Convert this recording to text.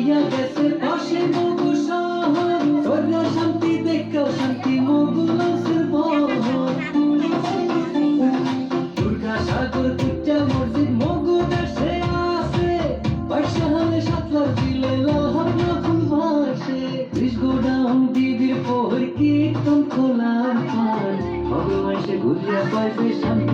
হইয়া গেছে পাশে মগু শহর তোরা শান্তি দেখো শান্তি মগু লসের বহর দুর্গা সাগর কুচ্চা মসজিদ মগু দেশে আছে পয়সা হলে সাতলার দিলে লাহার লখন ভাসে ত্রিশগোডাউন বিবির পোহর কীর্তন খোলার পার ভগবান সে ঘুরিয়া পাইবে শান্তি